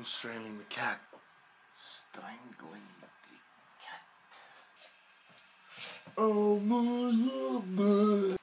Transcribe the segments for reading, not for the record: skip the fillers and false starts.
Strangling the cat. Strangling the cat. Oh my love.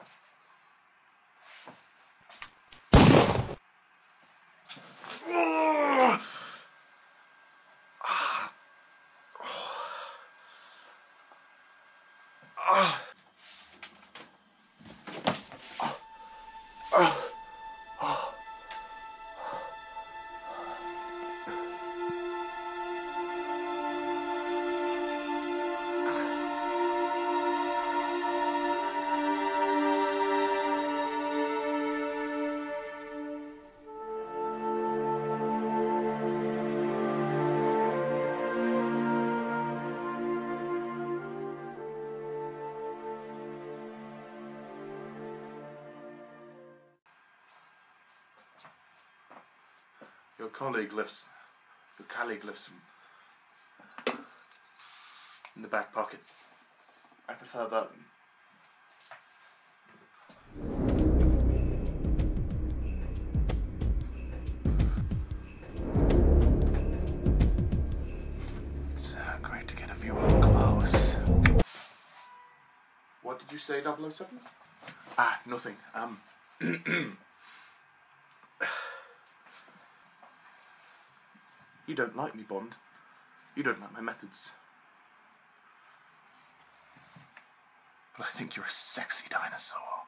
Your colleague lives them in the back pocket. I prefer bourbon. It's great to get a view up close. What did you say, 007? Ah, nothing. You don't like me, Bond. You don't like my methods. But I think you're a sexy dinosaur.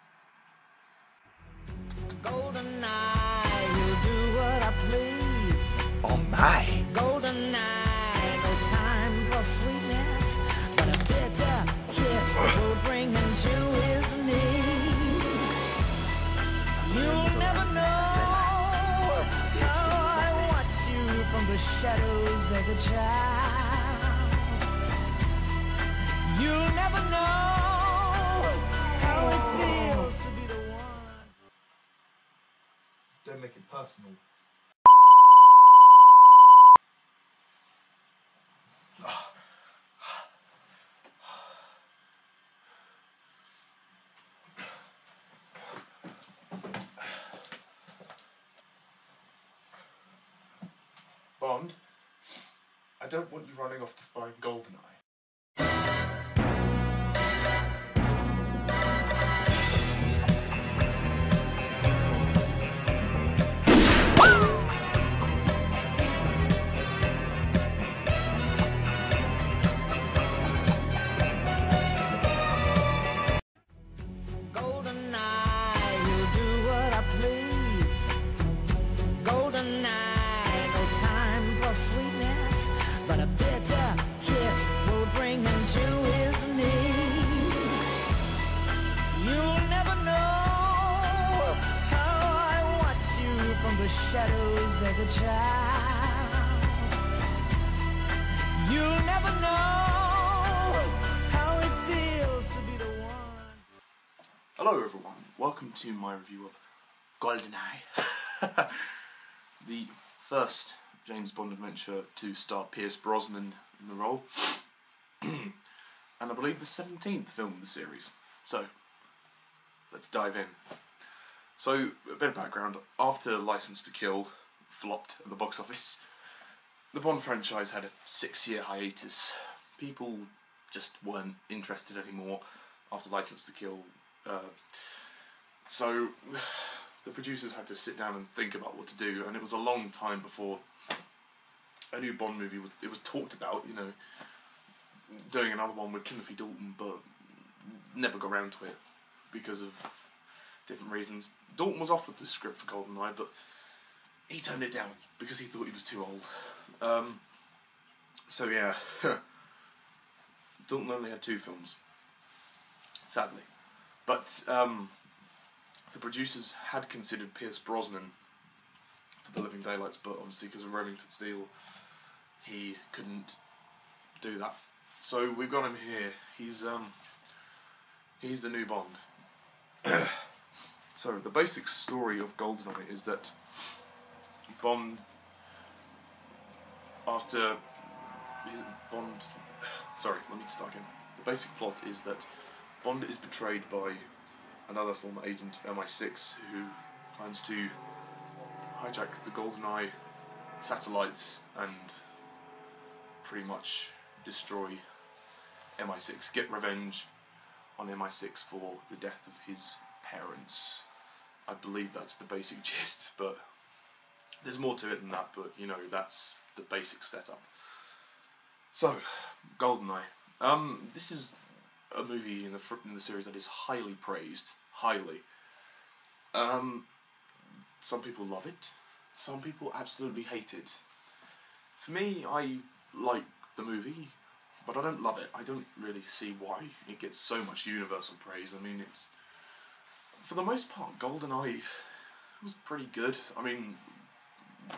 GoldenEye, you'll do what I please. Oh my! GoldenEye, no time for sweetness, but a bitter kiss will bring him to his knees. You'll never know how I watched you from the shadows as a child. You'll never know how it feels to be the one. Don't make it personal. Bond, I don't want you running off to find GoldenEye. Sweetness, but a bitter kiss will bring him to his knees. You'll never know how I watched you from the shadows as a child. You'll never know how it feels to be the one. Hello everyone, welcome to my review of GoldenEye. The first James Bond adventure to star Pierce Brosnan in the role, and I believe the 17th film in the series. So, let's dive in. So, a bit of background. After License to Kill flopped at the box office, the Bond franchise had a 6-year hiatus. People just weren't interested anymore after License to Kill. So, the producers had to sit down and think about what to do, and it was a long time before a new Bond movie was talked about, you know, doing another one with Timothy Dalton, but never got around to it because of different reasons. Dalton was offered the script for GoldenEye, but he turned it down because he thought he was too old. So yeah, Dalton only had 2 films, sadly. But the producers had considered Pierce Brosnan for The Living Daylights, but obviously because of Remington Steele, he couldn't do that. So we've got him here. He's the new Bond. So the basic story of GoldenEye is that Bond, after his Bond, sorry, let me start again. The basic plot is that Bond is betrayed by another former agent of MI6 who plans to hijack the GoldenEye satellites and pretty much destroy MI6, get revenge on MI6 for the death of his parents. I believe that's the basic gist, but there's more to it than that, but you know, that's the basic setup. So, GoldenEye. This is a movie in the series that is highly praised. Highly. Some people love it. Some people absolutely hate it. For me, I like the movie, but I don't love it. I don't really see why it gets so much universal praise. I mean, it's... For the most part, GoldenEye was pretty good. I mean,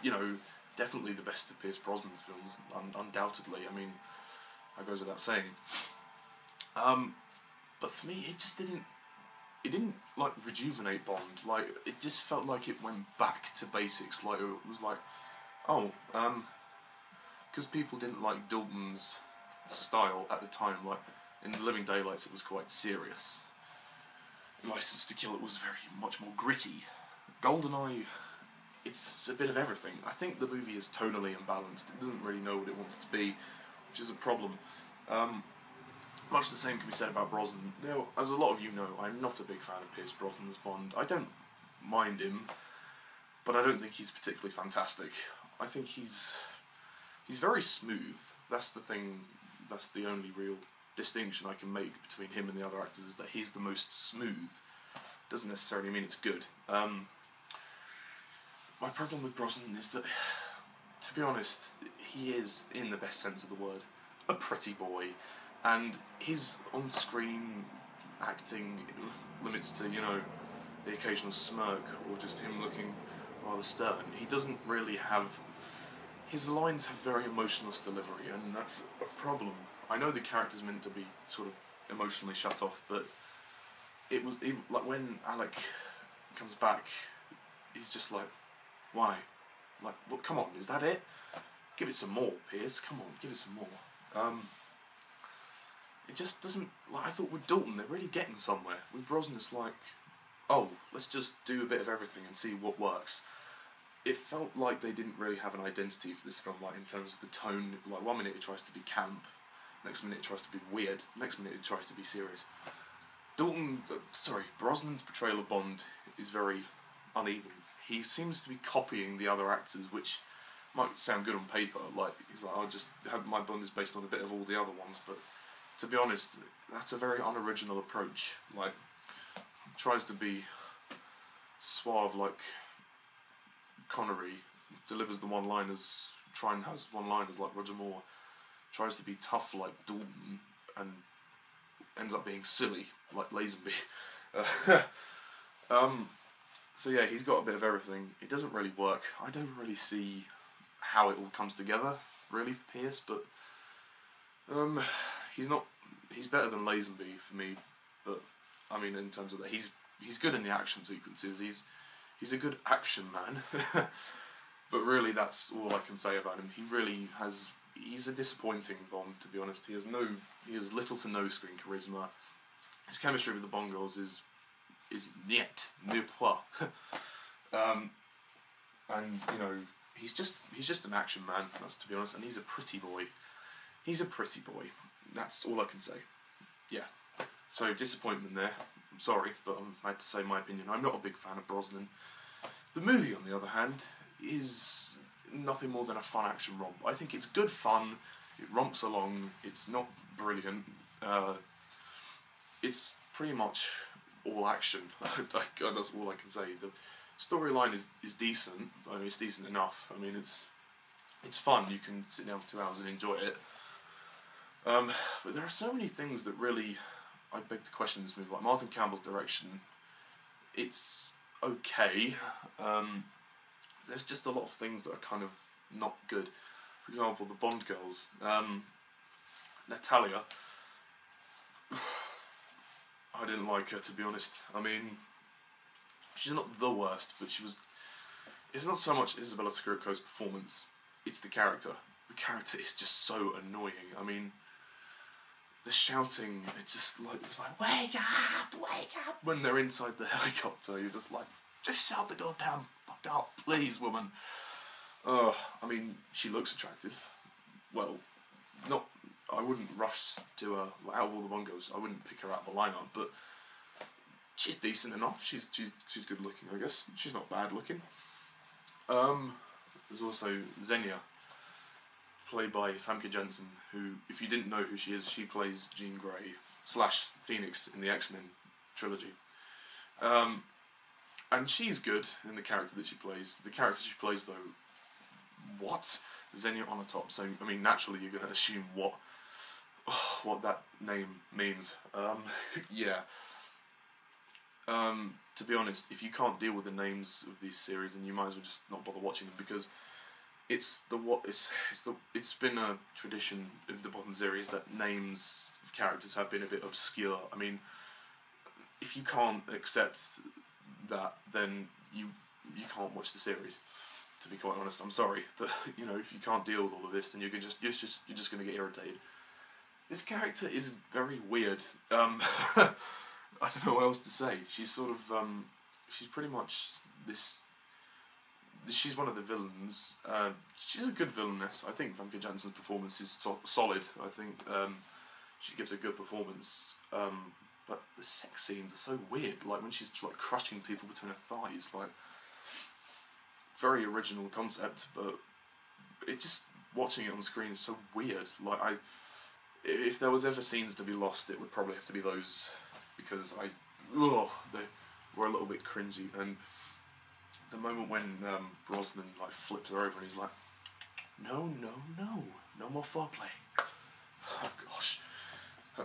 you know, definitely the best of Pierce Brosnan's films, undoubtedly. I mean, that goes without saying. But for me, it just didn't... It didn't, like, rejuvenate Bond. Like, it just felt like it went back to basics. Like, it was like, oh, because people didn't like Dalton's style at the time. Like, in The Living Daylights, it was quite serious. License to Kill, it was very much more gritty. GoldenEye, it's a bit of everything. I think the movie is tonally imbalanced. It doesn't really know what it wants to be, which is a problem. Much the same can be said about Brosnan. Now, as a lot of you know, I'm not a big fan of Pierce Brosnan as Bond. I don't mind him, but I don't think he's particularly fantastic. I think he's very smooth. That's the thing, that's the only real distinction I can make between him and the other actors, is that he's the most smooth. Doesn't necessarily mean it's good. My problem with Brosnan is that, to be honest, he is, in the best sense of the word, a pretty boy. And his on-screen acting limits to, you know, the occasional smirk or just him looking rather stern. He doesn't really have... His lines have very emotionless delivery, and that's a problem. I know the character's meant to be sort of emotionally shut off, but it was... like, when Alec comes back, he's just like, why? Like, well, come on, is that it? Give it some more, Pierce. Come on, give it some more. It just doesn't... Like, I thought with Dalton, they're really getting somewhere. With Brosnan, it's like, oh, let's just do a bit of everything and see what works. It felt like they didn't really have an identity for this film, like, in terms of the tone. Like, one minute it tries to be camp, next minute it tries to be weird, next minute it tries to be serious. Brosnan's portrayal of Bond is very uneven. He seems to be copying the other actors, which might sound good on paper. Like, he's like, I'll just have my Bond is based on a bit of all the other ones, but to be honest, that's a very unoriginal approach. Like, tries to be suave like Connery, delivers the one-liners, has one-liners like Roger Moore, tries to be tough like Dalton, and ends up being silly like Lazenby. So yeah, he's got a bit of everything. It doesn't really work. I don't really see how it all comes together, really, for Pierce, but he's better than Lazenby for me, but I mean, in terms of that, he's good in the action sequences. He's a good action man, but really that's all I can say about him. He's a disappointing Bond, to be honest. He has little to no screen charisma. His chemistry with the Bond girls is niet, ne pas. And you know, he's just an action man. That's, to be honest, and he's a pretty boy. He's a pretty boy. That's all I can say. Yeah. So, disappointment there. I'm sorry, but I had to say my opinion. I'm not a big fan of Brosnan. The movie, on the other hand, is nothing more than a fun action romp. I think it's good fun. It romps along. It's not brilliant. It's pretty much all action. That's all I can say. The storyline is decent. I mean, it's decent enough. I mean, it's fun. You can sit down for 2 hours and enjoy it. But there are so many things that really, I beg to question this movie. Like Martin Campbell's direction, it's okay. There's just a lot of things that are kind of not good. For example, the Bond girls. Natalia, I didn't like her, to be honest. I mean, she's not the worst, but it's not so much Isabella Scurupco's performance, it's the character. The character is just so annoying. I mean, the shouting, it was like, wake up, when they're inside the helicopter. You're just like, just shout the goddamn fuck up, please, woman. I mean, mean, she looks attractive. Well, not. I wouldn't rush to her out of all the Bongos. I wouldn't pick her out of the lineup, but she's decent enough. She's good looking, I guess. She's not bad looking. There's also Xenia, played by Famke Janssen, who, if you didn't know who she is, she plays Jean Grey / Phoenix in the X-Men trilogy. And she's good in the character that she plays. The character she plays, though, what? Xenia on the top. So, I mean, naturally you're going to assume what that name means. Yeah. To be honest, if you can't deal with the names of these series, then you might as well just not bother watching them, because it's been a tradition in the Bond series that names of characters have been a bit obscure. I mean, if you can't accept that, then you can't watch the series. To be quite honest, I'm sorry, but you know, if you can't deal with all of this, then you're just going to get irritated. This character is very weird. I don't know what else to say. She's sort of she's pretty much this. She's one of the villains. She's a good villainess. I think Famke Janssen's performance is solid. I think she gives a good performance. But the sex scenes are so weird. Like when she's like crushing people between her thighs. Like, very original concept, but it just, watching it on screen is so weird. Like, if there was ever scenes to be lost, it would probably have to be those, because they were a little bit cringy. And the moment when Brosnan like flips her over and he's like, no more foreplay. Oh gosh,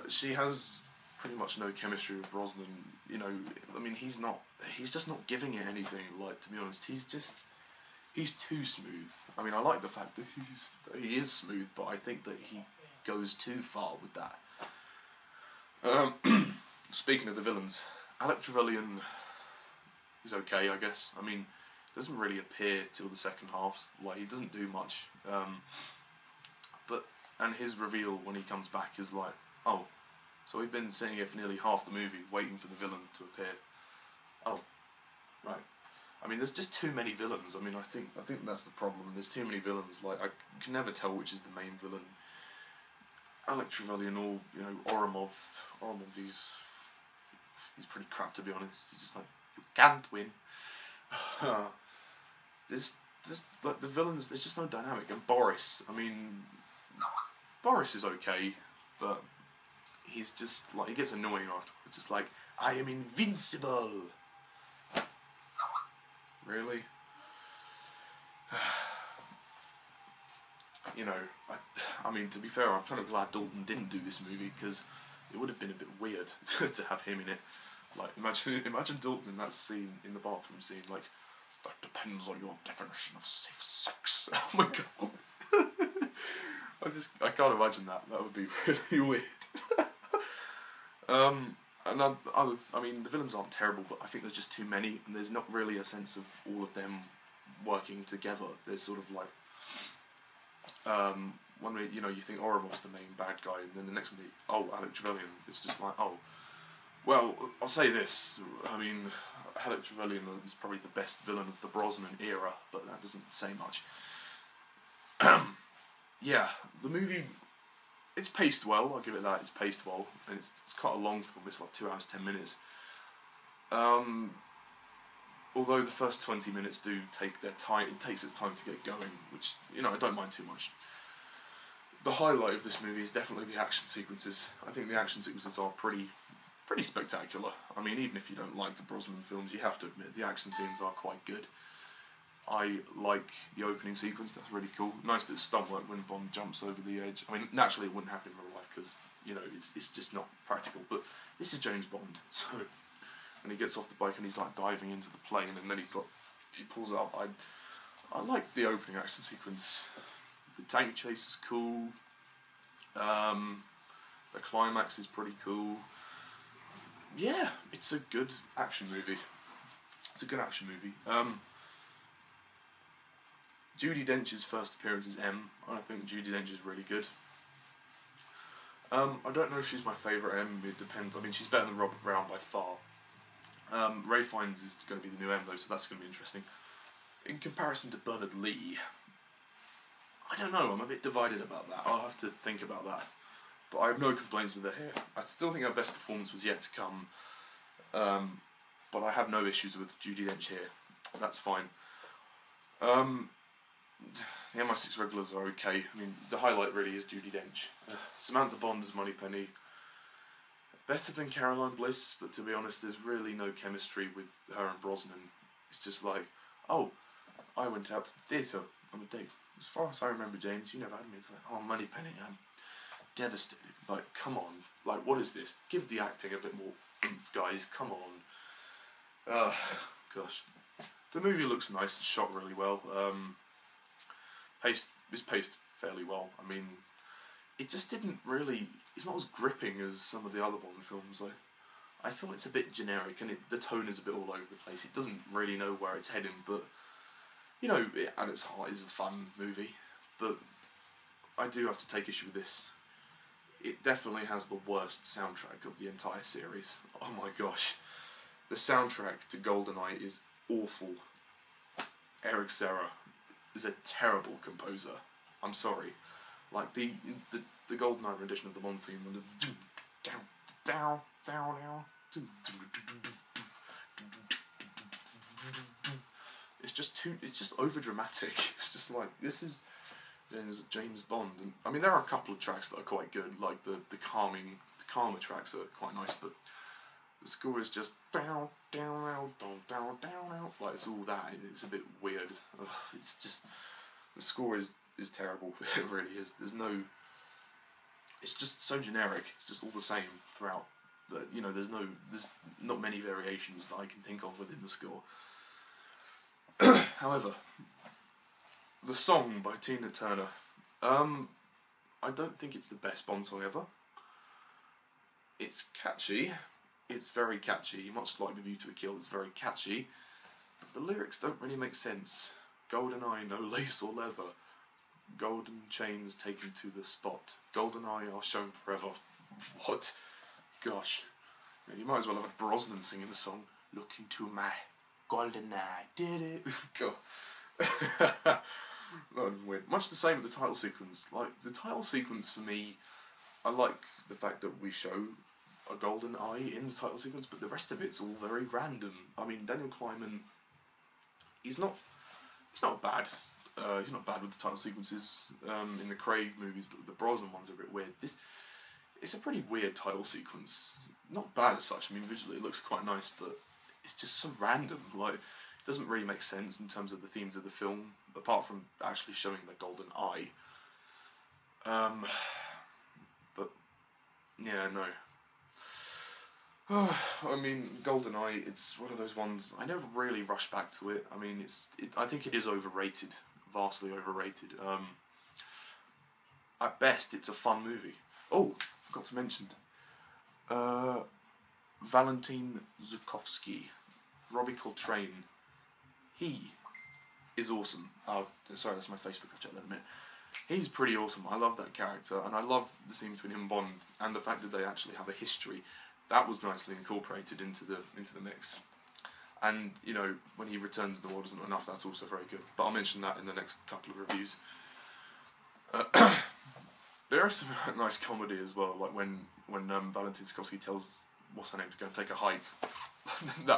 she has pretty much no chemistry with Brosnan. You know, I mean, he's just not giving it anything. Like, to be honest, he's too smooth. I mean, I like the fact that he is smooth, but I think that he goes too far with that. Speaking of the villains, Llewellyn is okay, I guess. I mean, doesn't really appear till the second half. Like, he doesn't do much. And his reveal when he comes back is like, oh, so we've been sitting here for nearly half the movie waiting for the villain to appear. Oh, right. I mean, there's just too many villains. I mean, I think that's the problem. There's too many villains. Like, I can never tell which is the main villain. Llewellyn, or you know, Oromov, he's pretty crap, to be honest. He's just like, you can't win. there's like the villains. There's just no dynamic. And Boris, I mean, Boris is okay, but he's just like, he gets annoying afterwards. It's like, I am invincible. Really? You know, I mean, to be fair, I'm kind of glad Dalton didn't do this movie, because it would have been a bit weird to have him in it. Like, imagine Dalton in that scene, in the bathroom scene, like, that depends on your definition of safe sex. Oh my god. I can't imagine that. That would be really weird. And I mean, the villains aren't terrible, but I think there's just too many, and there's not really a sense of all of them working together. There's sort of like, one way, you know, you think Oromov's the main bad guy, and then the next one, Llewellyn. It's just like, oh, well, I'll say this. I mean, Llewellyn is probably the best villain of the Brosnan era, but that doesn't say much. Yeah, the movie, it's paced well, I'll give it that, it's paced well, and it's quite a long film, it's like 2 hours, 10 minutes. Although the first 20 minutes do take their time, it takes its time to get going, which, you know, I don't mind too much. The highlight of this movie is definitely the action sequences. I think the action sequences are pretty spectacular. I mean, even if you don't like the Brosnan films, you have to admit the action scenes are quite good. I like the opening sequence, that's really cool. Nice bit of stunt work when Bond jumps over the edge. I mean, naturally it wouldn't happen in real life, because, you know, it's just not practical, but this is James Bond, so... And he gets off the bike and he's like diving into the plane, and then he pulls it up. I like the opening action sequence. The tank chase is cool. The climax is pretty cool. Yeah, it's a good action movie. It's a good action movie. Judi Dench's first appearance is M. I think Judi Dench is really good. I don't know if she's my favourite M. It depends. I mean, she's better than Robert Brown by far. Ray Fiennes is going to be the new M though, so that's going to be interesting. In comparison to Bernard Lee, don't know, I'm a bit divided about that. I'll have to think about that. But I have no complaints with her hair. I still think her best performance was yet to come. But I have no issues with Judi Dench here. That's fine. The MI6 regulars are okay. I mean, the highlight really is Judi Dench. Samantha Bond as Moneypenny. Better than Caroline Bliss, but to be honest, there's really no chemistry with her and Brosnan. It's just like, oh, I went out to the theatre on a date. As far as I remember, James, you never had me. It's like, oh, Moneypenny, I'm devastated. Like, come on. Like, what is this? Give the acting a bit more oomph, guys. Come on. Gosh. The movie looks nice. It's shot really well. It's paced fairly well. I mean, it just didn't really... It's not as gripping as some of the other Bond films. I feel it's a bit generic, and the tone is a bit all over the place. It doesn't really know where it's heading, but... You know, at its heart, it's a fun movie. But I do have to take issue with this. It definitely has the worst soundtrack of the entire series. Oh my gosh. The soundtrack to GoldenEye is awful. Eric Serra is a terrible composer. I'm sorry. Like, the GoldenEye rendition of the Bond theme, and the down, it's just over dramatic. It's just like, this is James Bond. And I mean, there are a couple of tracks that are quite good, like the calmer tracks are quite nice, but the score is just down, like it's all that. It's a bit weird. Ugh, it's just, the score is terrible. It really is. It's just so generic. It's just all the same throughout. You know, there's not many variations that I can think of within the score. However, the song by Tina Turner, I don't think it's the best Bond song ever. It's catchy. It's very catchy, much like The View to a Kill. It's very catchy, but the lyrics don't really make sense. GoldenEye, no lace or leather. Golden chains taken to the spot. GoldenEye are shown forever. What? Gosh. You might as well have a Brosnan singing the song. Look into my GoldenEye, did it? God. That would be weird. Much the same with the title sequence. Like, the title sequence for me, I like the fact that we show a golden eye in the title sequence, but the rest of it's all very random. I mean, Daniel Kleinman, he's not bad. He's not bad with the title sequences in the Craig movies, but the Brosnan ones are a bit weird. It's a pretty weird title sequence. Not bad as such. I mean, visually it looks quite nice, but it's just so random. Like, it doesn't really make sense in terms of the themes of the film, apart from actually showing the golden eye. But yeah, no. I mean, GoldenEye, it's one of those ones, I never really rush back to it. I mean, I think it is overrated, vastly overrated. At best, it's a fun movie. Oh, forgot to mention, Valentin Zukovsky, Robbie Coltrane, he is awesome. Oh, sorry, that's my Facebook, I'll check that in a minute. He's pretty awesome. I love that character, and I love the scene between him and Bond, and the fact that they actually have a history. That was nicely incorporated into the mix. And, you know, when he returns the world isn't enough, that's also very good. But I'll mention that in the next couple of reviews. There is some nice comedy as well, like when Valentin Zukovsky tells what's her name to go and take a hike,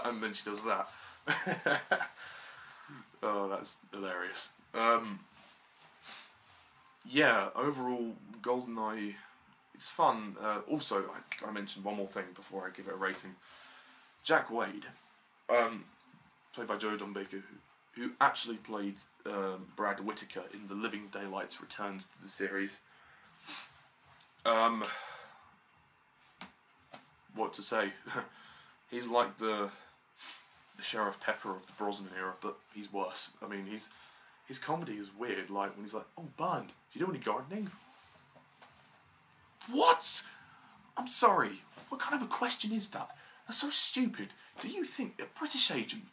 and then she does that. Oh, that's hilarious. Yeah, overall, GoldenEye, it's fun. Also, I mentioned one more thing before I give it a rating. Jack Wade, played by Joe Don Baker, who actually played Brad Whitaker in The Living Daylights returns to the series. What to say? He's like the Sheriff Pepper of the Brosnan era, but he's worse. I mean, his comedy is weird, like when he's like, "Oh, Bond, do you do any gardening?" What? I'm sorry. What kind of a question is that? That's so stupid. Do you think a British agent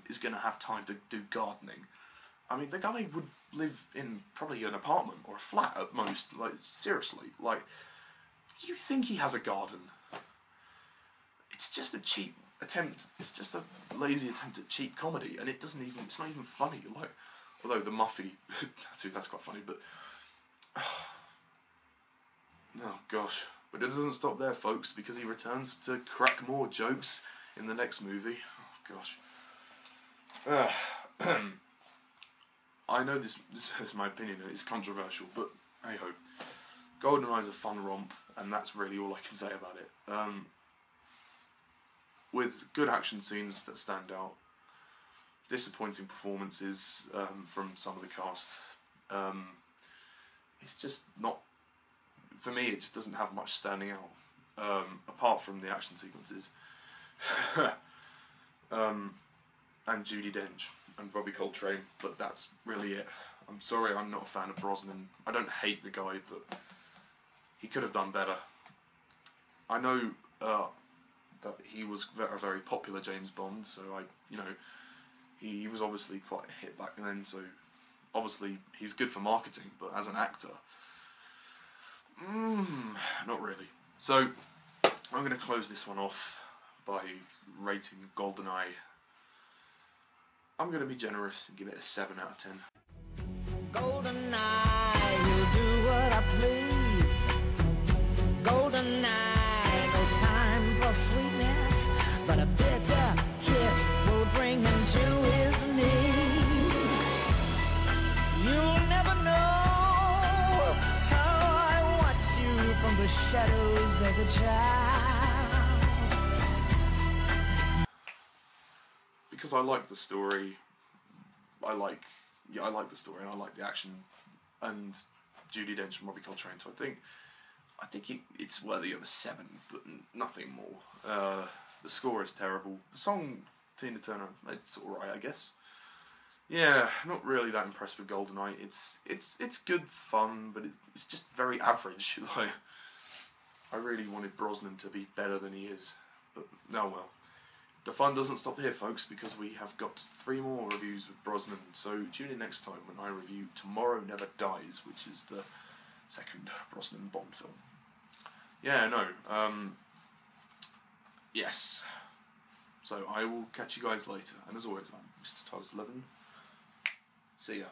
is going to have time to do gardening? I mean, the guy would live in probably an apartment or a flat at most. Like, seriously. Like, you think he has a garden? It's just a cheap attempt. It's just a lazy attempt at cheap comedy, and it's not even funny. Like, Although the Muffy tattoo, that's quite funny, but... Oh gosh. But it doesn't stop there, folks, because he returns to crack more jokes in the next movie. Oh gosh. I know this is my opinion, and it's controversial, but hey-ho. GoldenEye's a fun romp, and that's really all I can say about it. With good action scenes that stand out, disappointing performances from some of the cast. It's just not... For me, it just doesn't have much standing out, apart from the action sequences. And Judi Dench and Robbie Coltrane, but that's really it. I'm sorry, I'm not a fan of Brosnan. I don't hate the guy, but he could have done better. I know that he was a very popular James Bond, so he was obviously quite a hit back then, so obviously he's good for marketing, but as an actor, not really. So I'm going to close this one off by rating GoldenEye. I'm going to be generous and give it a 7 out of 10. GoldenEye, you'll do what I please. GoldenEye, no time for sweetness, but a bitter kiss will bring him to his knees. You'll never know how I watched you from the shadows as a child. Because I like the story, I like the story, and I like the action, and Judi Dench and Robbie Coltrane. So I think it's worthy of a 7, but nothing more. The score is terrible. The song Tina Turner, it's all right, I guess. Yeah, not really that impressed with GoldenEye. It's good fun, but it's just very average. Like, I really wanted Brosnan to be better than he is, but no, well. The fun doesn't stop here, folks, because we have got 3 more reviews with Brosnan, so tune in next time when I review Tomorrow Never Dies, which is the second Brosnan Bond film. Yeah, no, yes. So I will catch you guys later, and as always, I'm Mr. Taz11. See ya.